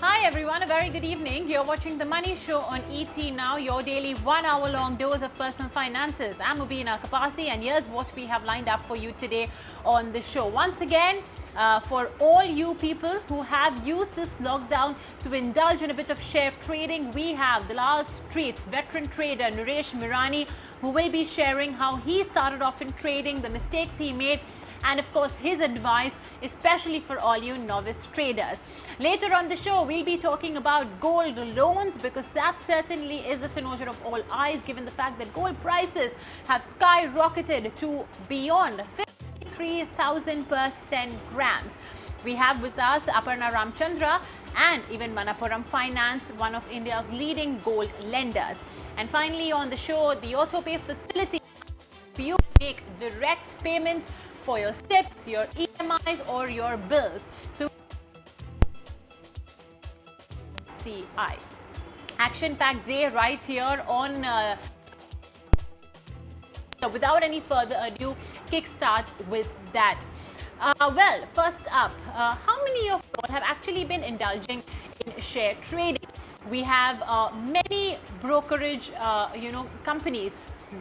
Hi everyone, a very good evening. You're watching The Money Show on ET Now, your daily 1 hour long dose of personal finances. I'm Mubina Kapasi and here's what we have lined up for you today on the show. Once again, for all you people who have used this lockdown to indulge in a bit of share trading, we have Dalal Street's veteran trader Naresh Mirani, who will be sharing how he started off in trading, the mistakes he made, and of course his advice, especially for all you novice traders. Later on the show, we'll be talking about gold loans, because that certainly is the cynosure of all eyes, given the fact that gold prices have skyrocketed to beyond 53,000 per 10 grams. We have with us Aparna Ramchandra and even Manappuram Finance, one of India's leading gold lenders. And finally on the show, the AutoPay facility for you to make direct payments for your SIPs, your EMIs or your bills. So CI. Action-packed day right here on so without any further ado, kickstart with that. Well, first up, how many of you all have actually been indulging in share trading? We have many brokerage, companies,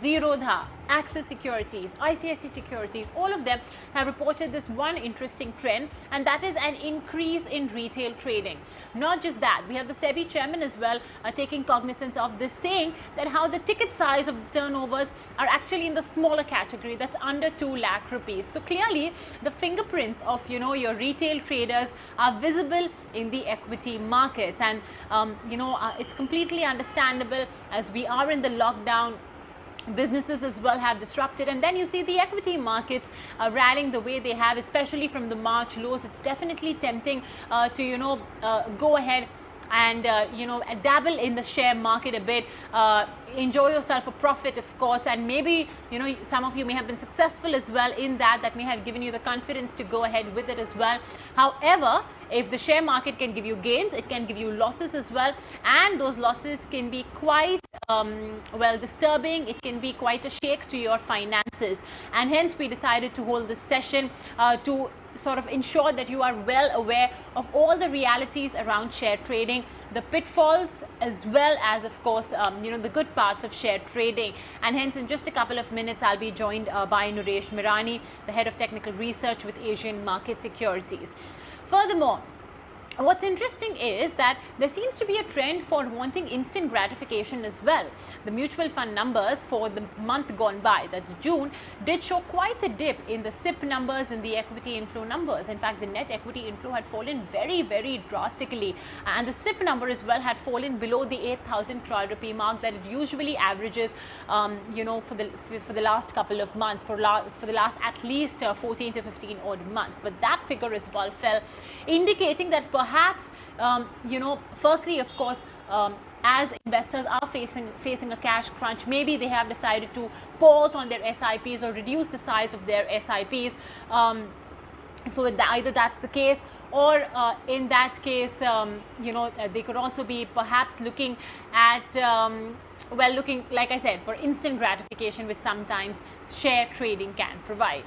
Zerodha, Axis Securities, ICICI Securities, all of them have reported this one interesting trend, and that is an increase in retail trading. Not just that, we have the SEBI chairman as well taking cognizance of this, saying that how the ticket size of the turnovers are actually in the smaller category, that's under 2 lakh rupees. So clearly the fingerprints of your retail traders are visible in the equity markets, and it's completely understandable as we are in the lockdown. Businesses as well have disrupted, and then you see the equity markets rallying the way they have, especially from the March lows. It's definitely tempting to go ahead and dabble in the share market a bit, enjoy yourself a profit, of course, and maybe some of you may have been successful as well in that may have given you the confidence to go ahead with it as well. However, if the share market can give you gains, it can give you losses as well, and those losses can be quite disturbing. It can be quite a shake to your finances, and hence we decided to hold this session to sort of ensure that you are well aware of all the realities around share trading, the pitfalls, as well as of course the good parts of share trading. And hence in just a couple of minutes I'll be joined by Naresh Mirani, the head of technical research with Asian Market Securities. Furthermore, what's interesting is that there seems to be a trend for wanting instant gratification as well. The mutual fund numbers for the month gone by, that's June, did show quite a dip in the SIP numbers and the equity inflow numbers. In fact, the net equity inflow had fallen very, very drastically, and the SIP number as well had fallen below the 8,000 crore rupee mark that it usually averages for the last couple of months, for the last at least 14 to 15 odd months. But that figure as well fell, indicating that perhaps firstly, of course, as investors are facing a cash crunch, maybe they have decided to pause on their SIPs or reduce the size of their SIPs. So either that's the case, or in that case, they could also be perhaps looking at looking, like I said, for instant gratification, which sometimes share trading can provide.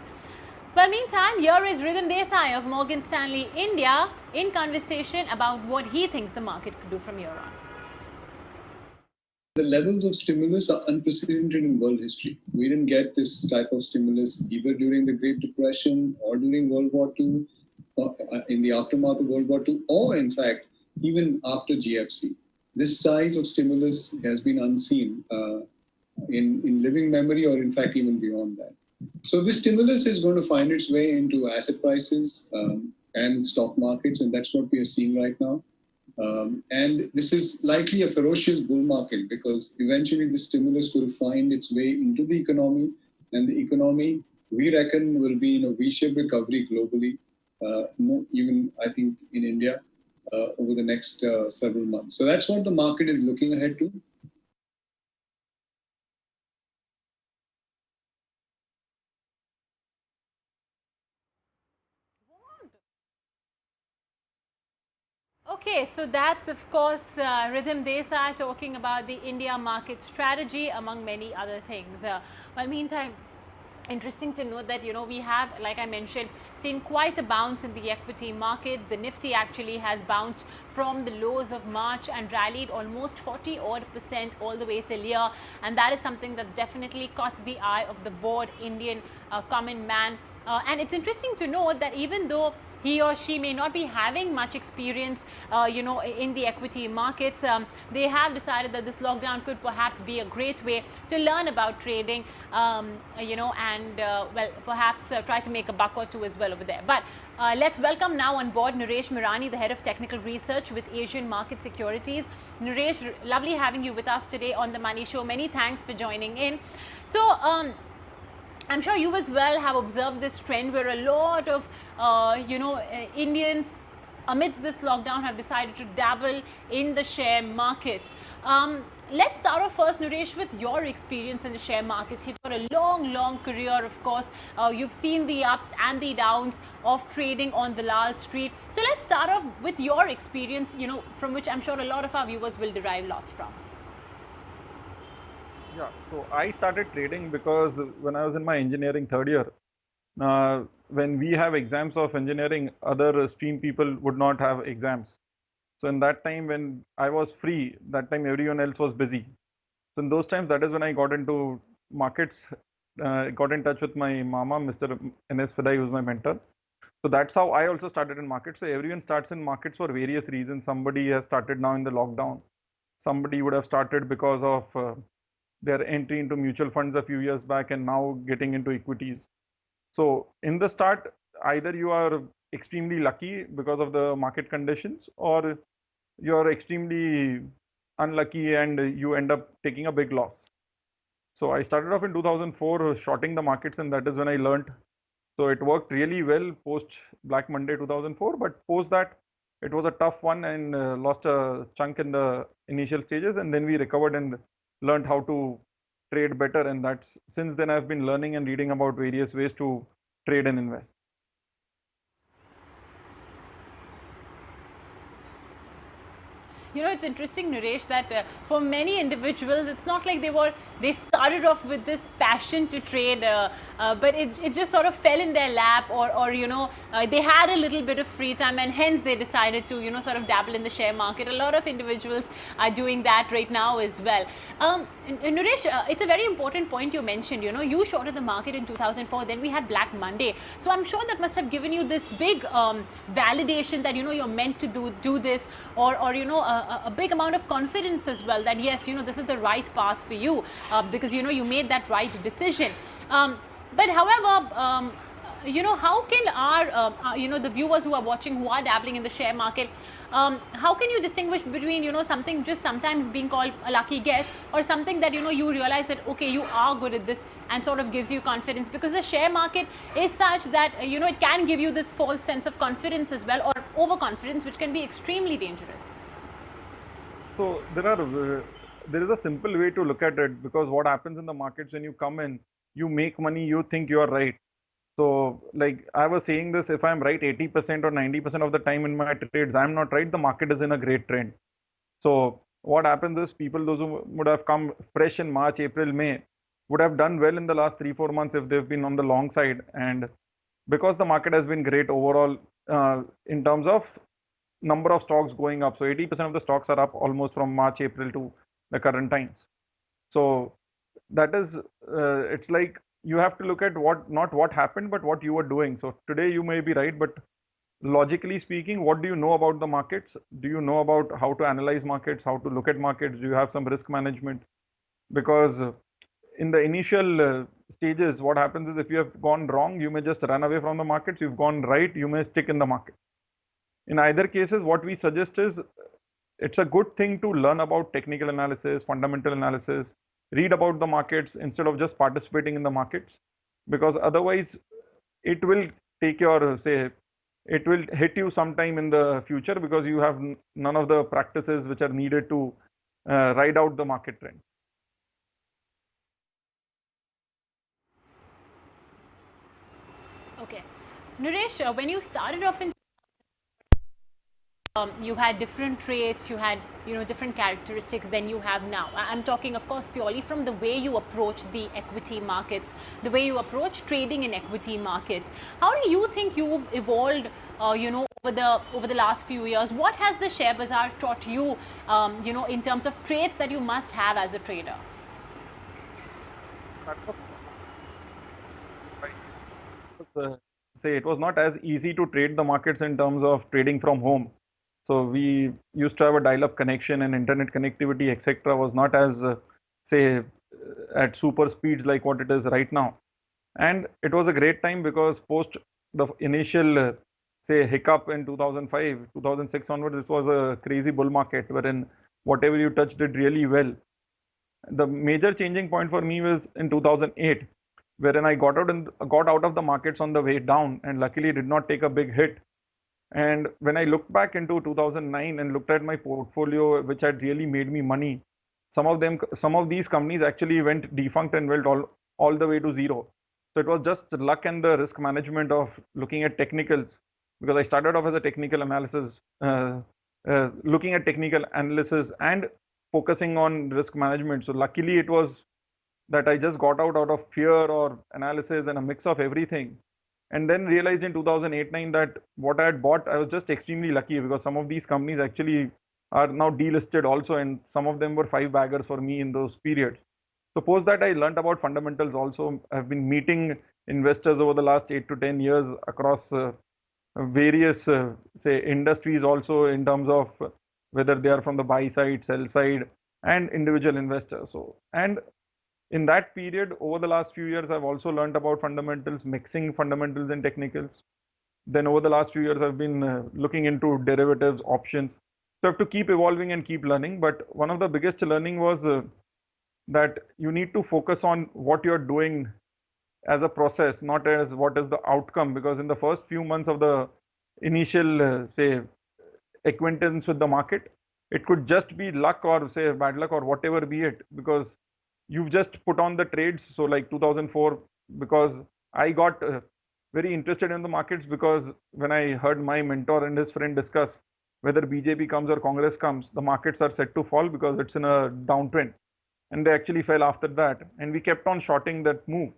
Well, meantime, here is Rhythm Desai of Morgan Stanley India in conversation about what he thinks the market could do from here on. The levels of stimulus are unprecedented in world history. We didn't get this type of stimulus either during the Great Depression or during World War II, or in the aftermath of World War II, or in fact, even after GFC. This size of stimulus has been unseen in living memory, or in fact, even beyond that. So this stimulus is going to find its way into asset prices and stock markets, and that's what we are seeing right now. And this is likely a ferocious bull market, because eventually the stimulus will find its way into the economy, and the economy, we reckon, will be in a V-shaped recovery globally, even I think in India, over the next several months. So that's what the market is looking ahead to. Okay, so that's of course Rhythm Desai talking about the India market strategy, among many other things. Well, meantime, Interesting to note that we have, like I mentioned, seen quite a bounce in the equity markets. The Nifty actually has bounced from the lows of March and rallied almost 40 odd percent all the way till here, and that is something that's definitely caught the eye of the bored Indian common man. And it's interesting to note that even though he or she may not be having much experience, in the equity markets, they have decided that this lockdown could perhaps be a great way to learn about trading, and well, perhaps try to make a buck or two as well over there. But let's welcome now on board Naresh Mirani, the head of technical research with Asian Market Securities. Naresh, lovely having you with us today on the Money Show. Many thanks for joining in. So, I'm sure you as well have observed this trend where a lot of, Indians amidst this lockdown have decided to dabble in the share markets. Let's start off first, Naresh, with your experience in the share markets. You've got a long career, of course. You've seen the ups and the downs of trading on the Lal Street. So let's start off with your experience, from which I'm sure a lot of our viewers will derive lots from. Yeah, so I started trading because when I was in my engineering third year, when we have exams of engineering, other stream people would not have exams. So in that time when I was free, that time everyone else was busy. So in those times, that is when I got into markets, got in touch with my mama, Mr. N.S. Fidai, who's my mentor. So that's how I also started in markets. So everyone starts in markets for various reasons. Somebody has started now in the lockdown. Somebody would have started because of their entry into mutual funds a few years back and now getting into equities. So in the start, either you are extremely lucky because of the market conditions, or you are extremely unlucky and you end up taking a big loss. So I started off in 2004 shorting the markets, and that is when I learned. So it worked really well post Black Monday 2004, but post that it was a tough one and lost a chunk in the initial stages, and then we recovered and learned how to trade better. And that's since then I've been learning and reading about various ways to trade and invest. It's interesting, Naresh, that for many individuals, it's not like they started off with this passion to trade, but it just sort of fell in their lap, or they had a little bit of free time, and hence they decided to, sort of dabble in the share market. A lot of individuals are doing that right now as well. Naresh, it's a very important point you mentioned. You shorted the market in 2004, then we had Black Monday. So I'm sure that must have given you this big validation that, you're meant to do this, or a big amount of confidence as well that yes, this is the right path for you, because you made that right decision. But however, how can our the viewers who are watching, who are dabbling in the share market, how can you distinguish between something just sometimes being called a lucky guess, or something that you realize that okay, you are good at this and sort of gives you confidence? Because the share market is such that it can give you this false sense of confidence as well, or overconfidence, which can be extremely dangerous. So there is a simple way to look at it, because what happens in the markets when you come in, you make money, you think you are right. So like I was saying this, if I'm right 80% or 90% of the time in my trades, I'm not right, the market is in a great trend. So what happens is people, those who would have come fresh in March, April, May, would have done well in the last 3-4 months if they've been on the long side. And because the market has been great overall in terms of number of stocks going up. So 80% of the stocks are up almost from March, April to the current times. So that is, it's like you have to look at not what happened, but what you were doing. So today you may be right, but logically speaking, what do you know about the markets? Do you know about how to analyze markets, how to look at markets? Do you have some risk management? Because in the initial stages, what happens is if you have gone wrong, you may just run away from the markets. You've gone right, you may stick in the market. In either cases, what we suggest is it's a good thing to learn about technical analysis, fundamental analysis, read about the markets instead of just participating in the markets, because otherwise it will take your, say, it will hit you sometime in the future because you have none of the practices which are needed to ride out the market trend. Okay. Naresh, when you started off in you had different traits, you had different characteristics than you have now. I'm talking, of course, purely from the way you approach the equity markets, the way you approach trading in equity markets. How do you think you've evolved, over the last few years? What has the share bazaar taught you, in terms of traits that you must have as a trader? Say it was not as easy to trade the markets in terms of trading from home. So we used to have a dial-up connection, and internet connectivity, etc., was not as at super speeds like what it is right now. And it was a great time because post the initial hiccup in 2005, 2006 onwards, this was a crazy bull market wherein whatever you touched did really well. The major changing point for me was in 2008, wherein I got out of the markets on the way down, and luckily did not take a big hit. And when I looked back into 2009 and looked at my portfolio, which had really made me money, some of these companies actually went defunct and went all the way to zero. So it was just luck and the risk management of looking at technicals, because I started off as a technical analysis, looking at technical analysis and focusing on risk management. So luckily it was that I just got out of fear or analysis and a mix of everything. And then realized in 2008-9 that what I had bought, I was just extremely lucky, because some of these companies actually are now delisted also, and some of them were 5-baggers for me in those periods. Suppose that I learned about fundamentals also. I've been meeting investors over the last 8 to 10 years across various industries also, in terms of whether they are from the buy side, sell side, and individual investors. So, and in that period, over the last few years, I've also learned about fundamentals, mixing fundamentals and technicals. Then over the last few years, I've been looking into derivatives, options. So I have to keep evolving and keep learning. But one of the biggest learning was that you need to focus on what you're doing as a process, not as what is the outcome. Because in the first few months of the initial, acquaintance with the market, it could just be luck or bad luck or whatever be it, because you've just put on the trades. So like 2004, because I got very interested in the markets, because when I heard my mentor and his friend discuss whether BJP comes or Congress comes, the markets are set to fall because it's in a downtrend. And they actually fell after that. And we kept on shorting that move.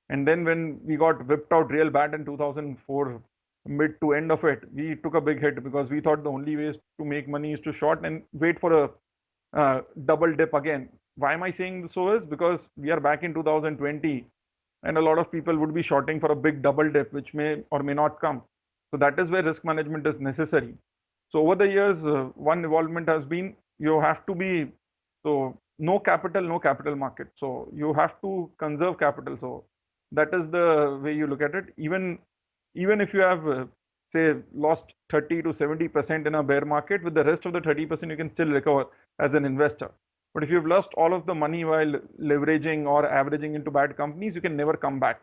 And then when we got whipped out real bad in 2004, mid to end of it, we took a big hit, because we thought the only way to make money is to short and wait for a double dip again. Why am I saying so is because we are back in 2020, and a lot of people would be shorting for a big double dip, which may or may not come. So that is where risk management is necessary. So over the years, one evolvement has been, you have to be, so no capital market. So you have to conserve capital. So that is the way you look at it. Even if you have, lost 30 to 70% in a bear market, with the rest of the 30%, you can still recover as an investor. But if you've lost all of the money while leveraging or averaging into bad companies, you can never come back.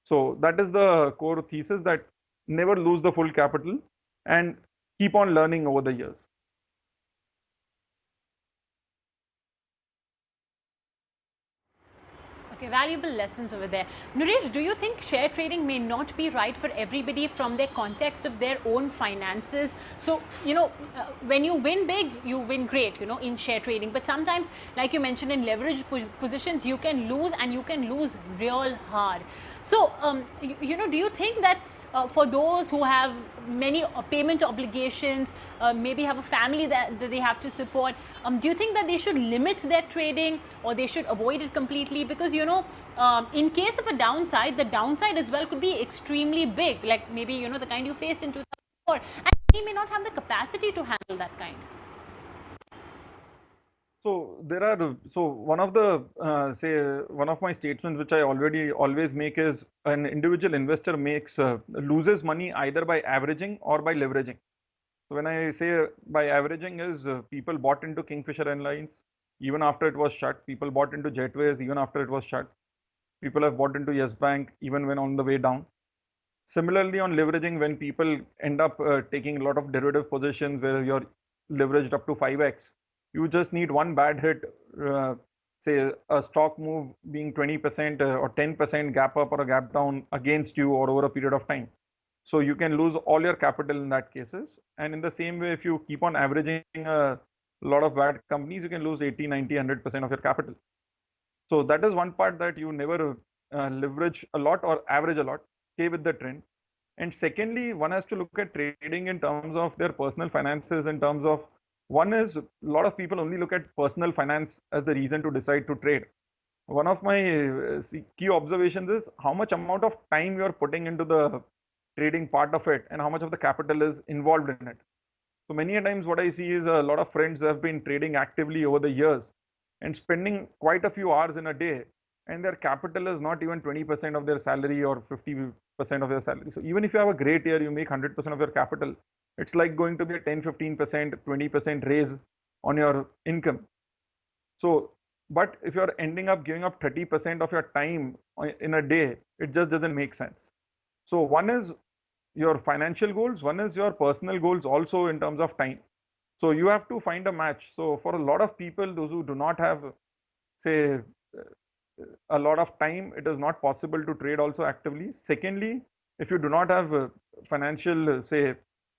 So that is the core thesis, that never lose the full capital and keep on learning over the years. Okay, valuable lessons over there. Naresh, do you think share trading may not be right for everybody from their context of their own finances? So, when you win big, you win great, in share trading. But sometimes, like you mentioned, in leverage positions, you can lose, and you can lose real hard. So, do you think that for those who have many payment obligations, maybe have a family that they have to support, do you think that they should limit their trading, or they should avoid it completely? Because in case of a downside, the downside as well could be extremely big, like maybe the kind you faced in 2004, and he may not have the capacity to handle that kind. So one of the one of my statements which I always make is, an individual investor loses money either by averaging or by leveraging. So when I say by averaging is, people bought into Kingfisher Airlines even after it was shut. People bought into Jetways even after it was shut. People have bought into Yes Bank even when on the way down. Similarly, on leveraging, when people end up taking a lot of derivative positions where you're leveraged up to 5x, you just need one bad hit, say a stock move being 20% or 10% gap up or a gap down against you or over a period of time. So you can lose all your capital in that cases. And in the same way, if you keep on averaging a lot of bad companies, you can lose 80, 90, 100% of your capital. So that is one part that you never leverage a lot or average a lot, stay with the trend. And secondly, one has to look at trading in terms of their personal finances, in terms of one is a lot of people only look at personal finance as the reason to decide to trade. One of my key observations is how much amount of time you are putting into the trading part of it and how much of the capital is involved in it. So many a times what I see is a lot of friends have been trading actively over the years and spending quite a few hours in a day, and their capital is not even 20% of their salary or 50% of their salary. So even if you have a great year, you make 100% of your capital, it's like going to be a 10, 15%, 20% raise on your income. So, but if you're ending up giving up 30% of your time in a day, it just doesn't make sense. So one is your financial goals, one is your personal goals also in terms of time. So you have to find a match. So for a lot of people, those who do not have, say, a lot of time, it is not possible to trade also actively. Secondly, if you do not have financial, say,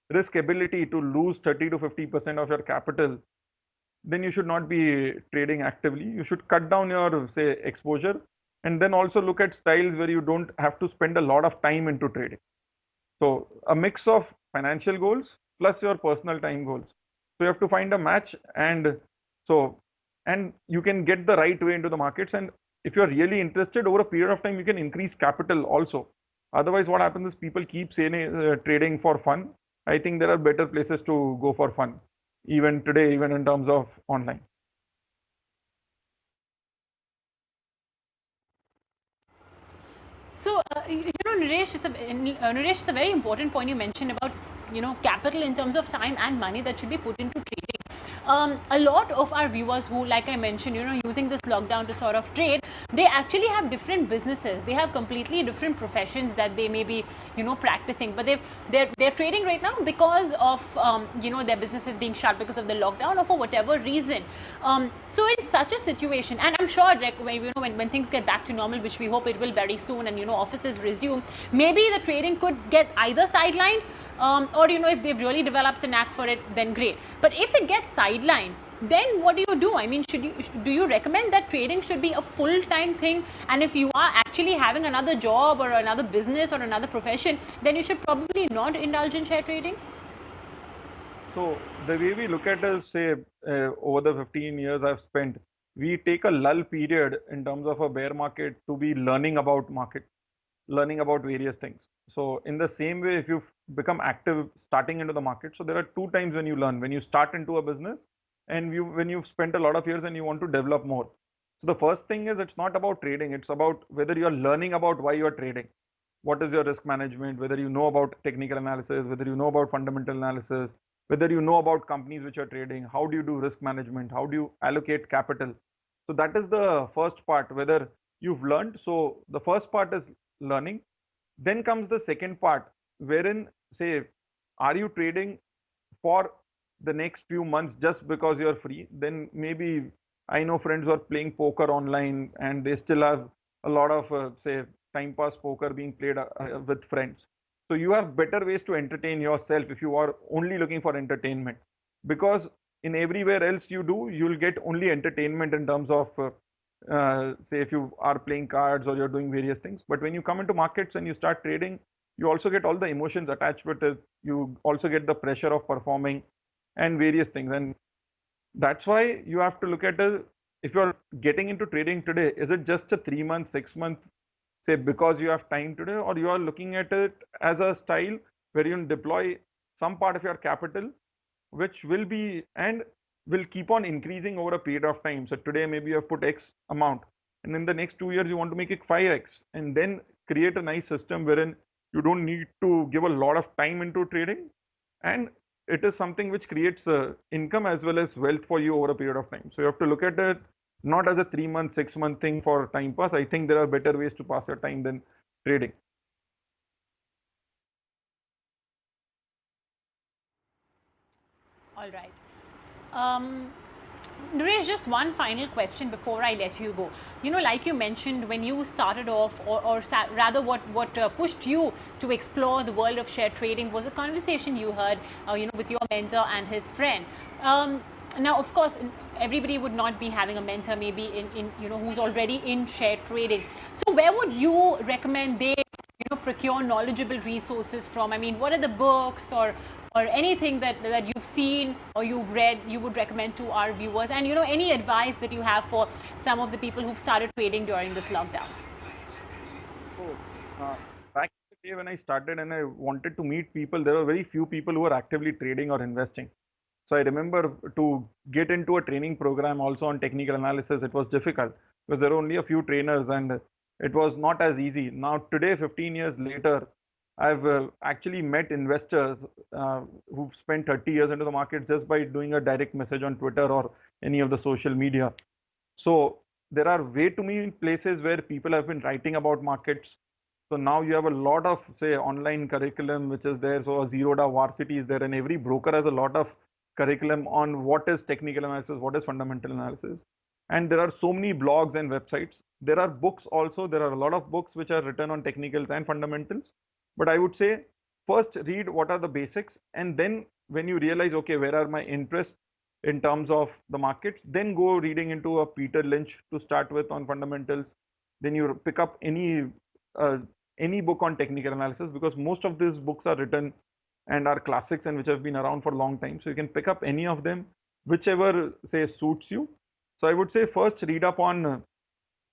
risk ability to lose 30 to 50% of your capital, then you should not be trading actively. You should cut down your, say, exposure, and then also look at styles where you don't have to spend a lot of time into trading. So a mix of financial goals plus your personal time goals. So you have to find a match, and you can get the right way into the markets. And if you're really interested, over a period of time, you can increase capital also. Otherwise, what happens is people keep saying trading for fun. I think there are better places to go for fun, even today, even in terms of online. So, Naresh, Naresh, it's a very important point you mentioned about, capital in terms of time and money that should be put into trading. A lot of our viewers who, like I mentioned, using this lockdown to sort of trade, they actually have different businesses. They have completely different professions that they may be, practicing. But they're trading right now because of, their businesses being shut because of the lockdown or for whatever reason. So in such a situation, and I'm sure, like, when things get back to normal, which we hope it will very soon, and offices resume, maybe the trading could get either sidelined, or if they've really developed a knack for it, then great. But if it gets sidelined, then what do? I mean, do you recommend that trading should be a full-time thing? And if you are actually having another job or another business or another profession, then you should probably not indulge in share trading? So the way we look at is, say, over the 15 years I've spent, we take a lull period in terms of a bear market to be learning about market, learning about various things. So in the same way, if you've become active starting into the market, so there are two times when you learn: when you start into a business, and when you've spent a lot of years and you want to develop more. So the first thing is, it's not about trading, it's about whether you're learning about why you're trading. What is your risk management, whether you know about technical analysis, whether you know about fundamental analysis, whether you know about companies which are trading, how do you do risk management, how do you allocate capital. So that is the first part, whether you've learned. So the first part is learning. Then comes the second part, wherein, say, are you trading for the next few months just because you're free? Then maybe, I know friends who are playing poker online and they still have a lot of, say, time pass poker being played with friends. So you have better ways to entertain yourself if you are only looking for entertainment, because in everywhere else you do, you'll get only entertainment in terms of, say, if you are playing cards or you're doing various things. But when you come into markets and you start trading, you also get all the emotions attached with it. You also get the pressure of performing and various things. And that's why you have to look at it. If you're getting into trading today, is it just a 3 month, 6 month, say, because you have time today, or you are looking at it as a style where you deploy some part of your capital, which will be and will keep on increasing over a period of time. So today maybe you have put X amount, and in the next 2 years you want to make it 5X, and then create a nice system wherein you don't need to give a lot of time into trading, and it is something which creates income as well as wealth for you over a period of time. So you have to look at it not as a 3 month, 6 month thing for time pass. I think there are better ways to pass your time than trading. All right. Um, Naresh, just one final question before I let you go. You know, like you mentioned, when you started off, or rather, what pushed you to explore the world of share trading was a conversation you heard, with your mentor and his friend. Now, of course, everybody would not be having a mentor, maybe who's already in share trading. So, where would you recommend they procure knowledgeable resources from? I mean, what are the books or anything that you've seen or you've read you would recommend to our viewers, and any advice that you have for some of the people who've started trading during this lockdown? So, back in the day when I started and I wanted to meet people, there were very few people who were actively trading or investing. So I remember to get into a training program also on technical analysis, it was difficult because there were only a few trainers and it was not as easy. Now, today, 15 years later, I've actually met investors who've spent 30 years into the market just by doing a direct message on Twitter or any of the social media. So there are way too many places where people have been writing about markets. So now you have a lot of, say, online curriculum which is there. So a Zerodha Varsity is there, and every broker has a lot of curriculum on what is technical analysis, what is fundamental analysis. And there are so many blogs and websites. There are books also. There are a lot of books which are written on technicals and fundamentals. But I would say first read what are the basics, and then when you realize, okay, where are my interests in terms of the markets, then go reading into a Peter Lynch to start with on fundamentals. Then you pick up any book on technical analysis, because most of these books are written and are classics and which have been around for a long time. So you can pick up any of them, whichever say suits you. So I would say first read up on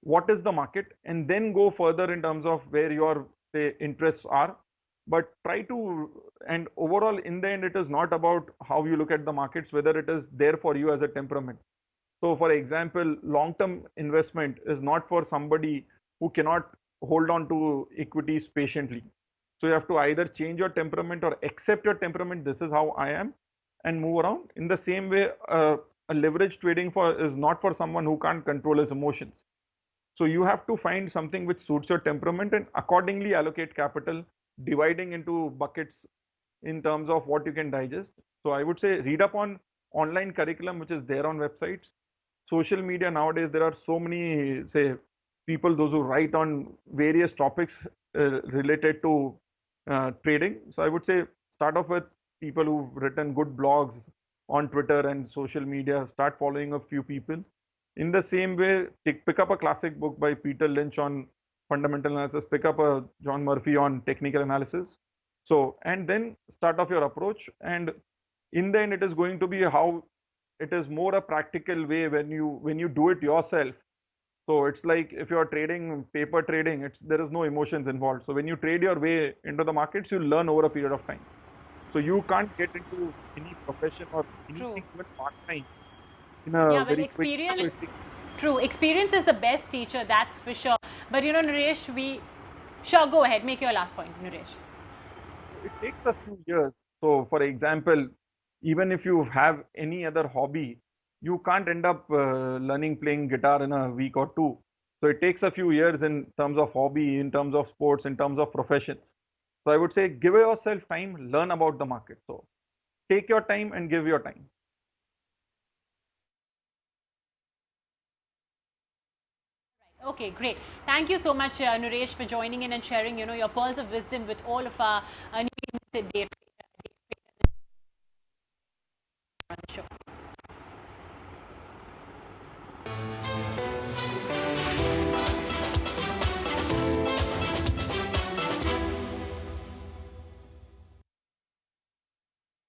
what is the market, and then go further in terms of where your say interests are. But try to, and overall in the end, it is not about how you look at the markets, whether it is there for you as a temperament. So for example, long-term investment is not for somebody who cannot hold on to equities patiently. So you have to either change your temperament or accept your temperament. This is how I am, and move around. In the same way, a leverage trading is not for someone who can't control his emotions. So you have to find something which suits your temperament and accordingly allocate capital, dividing into buckets in terms of what you can digest. So I would say read up on online curriculum which is there on websites. Social media nowadays, there are so many say people, those who write on various topics related to trading. So I would say start off with people who've written good blogs on Twitter and social media. Start following a few people. In the same way, pick up a classic book by Peter Lynch on fundamental analysis. Pick up a John Murphy on technical analysis. So, and then start off your approach. And in the end, it is going to be how it is more a practical way when you do it yourself. So it's like if you're trading paper trading, there is no emotions involved. So when you trade your way into the markets, you learn over a period of time. So you can't get into any profession or anything even part time in a Well, very quick. experience. True, experience is the best teacher, that's for sure. But Naresh, sure, go ahead, make your last point, Naresh. It takes a few years. So for example, even if you have any other hobby, you can't end up learning playing guitar in a week or two. So it takes a few years in terms of hobby, in terms of sports, in terms of professions. So I would say give yourself time, learn about the market. So take your time and give your time. Okay, great. Thank you so much, Naresh, for joining in and sharing, your pearls of wisdom with all of our new day on the show.